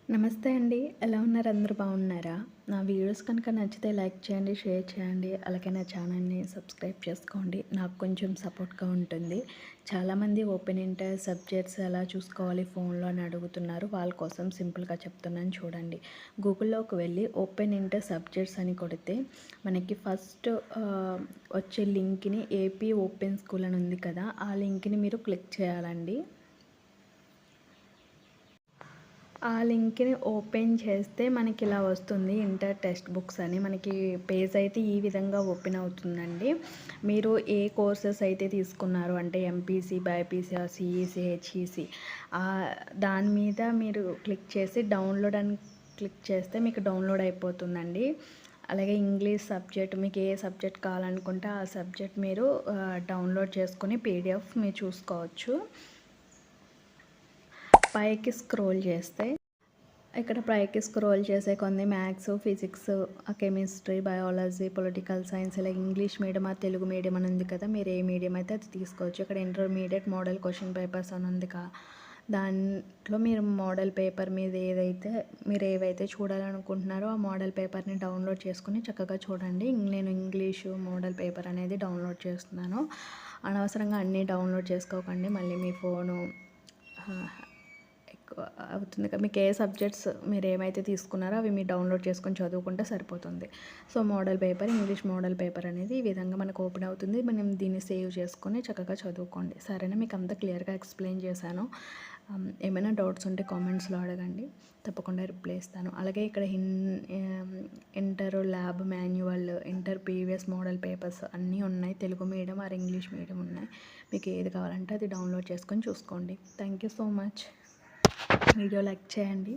నమస్తే అండి. ఎలా ఉన్నారు? అందరూ బాగున్నారా? నా వీడియోస్ కనుక నచ్చితే లైక్ చేయండి, షేర్ చేయండి. అలాగే నా ఛానల్‌ని సబ్స్క్రైబ్ చేసుకోండి. నాకు కొంచెం సపోర్ట్‌గా ఉంటుంది. చాలామంది ఓపెన్ ఇంటర్ సబ్జెక్ట్స్ ఎలా చూసుకోవాలి ఫోన్‌లో అని అడుగుతున్నారు. వాళ్ళ కోసం సింపుల్‌గా చెప్తున్నాను చూడండి. గూగుల్‌లోకి వెళ్ళి ఓపెన్ ఇంటర్ సబ్జెక్ట్స్ అని కొడితే మనకి ఫస్ట్ వచ్చే లింక్‌ని ఏపీ ఓపెన్ స్కూల్ అని ఉంది కదా! ఆ లింక్‌ని మీరు క్లిక్ చేయాలండి. ఆ లింక్‌ని ఓపెన్ చేస్తే మనకి ఇలా వస్తుంది. ఇంటర్ టెక్స్ట్ బుక్స్ అని మనకి పేజ్ అయితే ఈ విధంగా ఓపెన్ అవుతుందండి. మీరు ఏ కోర్సెస్ అయితే తీసుకున్నారు అంటే ఎంపీసీ, బైపీసీ, సిఈసీ, హెచ్ఈసీ దాని మీద మీరు క్లిక్ చేసి డౌన్లోడ్ అని క్లిక్ చేస్తే మీకు డౌన్లోడ్ అయిపోతుందండి. అలాగే ఇంగ్లీష్ సబ్జెక్ట్ మీకు ఏ సబ్జెక్ట్ కావాలనుకుంటే ఆ సబ్జెక్ట్ మీరు డౌన్లోడ్ చేసుకొని పీడిఎఫ్ మీరు చూసుకోవచ్చు. పైకి స్క్రోల్ చేస్తే ఇక్కడ పైకి స్క్రోల్ చేసే కొన్ని maths, physics, chemistry, biology, political science ఇలా ఇంగ్లీష్ మీడియం, తెలుగు మీడియం అని ఉంది కదా! మీరు ఏ మీడియం అయితే అది తీసుకోవచ్చు. ఇక్కడ ఇంటర్మీడియట్ మోడల్ క్వశ్చన్ పేపర్స్ అని ఉంది దాంట్లో మీరు మోడల్ పేపర్ మీద మీరు ఏవైతే చూడాలనుకుంటున్నారో ఆ మోడల్ పేపర్ని డౌన్లోడ్ చేసుకుని చక్కగా చూడండి. నేను ఇంగ్లీషు మోడల్ పేపర్ అనేది డౌన్లోడ్ చేస్తున్నాను. అనవసరంగా అన్నీ డౌన్లోడ్ చేసుకోకండి. మళ్ళీ మీ ఫోను అవుతుంది కదా. మీకు ఏ సబ్జెక్ట్స్ మీరు ఏమైతే తీసుకున్నారో అవి మీరు డౌన్లోడ్ చేసుకొని చదువుకుంటే సరిపోతుంది. So model paper, English model paper అనేది ఈ విధంగా మనకు ఓపెన్ అవుతుంది. మనం దీన్ని సేవ్ చేసుకొని చక్కగా చదువుకోండి. సరేనా? మీకు అంతా క్లియర్గా ఎక్స్ప్లెయిన్ చేశాను. ఏమైనా డౌట్స్ ఉంటే కామెంట్స్లో అడగండి, తప్పకుండా రిప్లై ఇస్తాను. అలాగే ఇక్కడ inter lab manual, inter previous model papers అన్నీ ఉన్నాయి. Telugu medium are English medium ఉన్నాయి. మీకు ఏది కావాలంటే అది డౌన్లోడ్ చేసుకొని చూసుకోండి. Thank you so much. Video like చేయండి.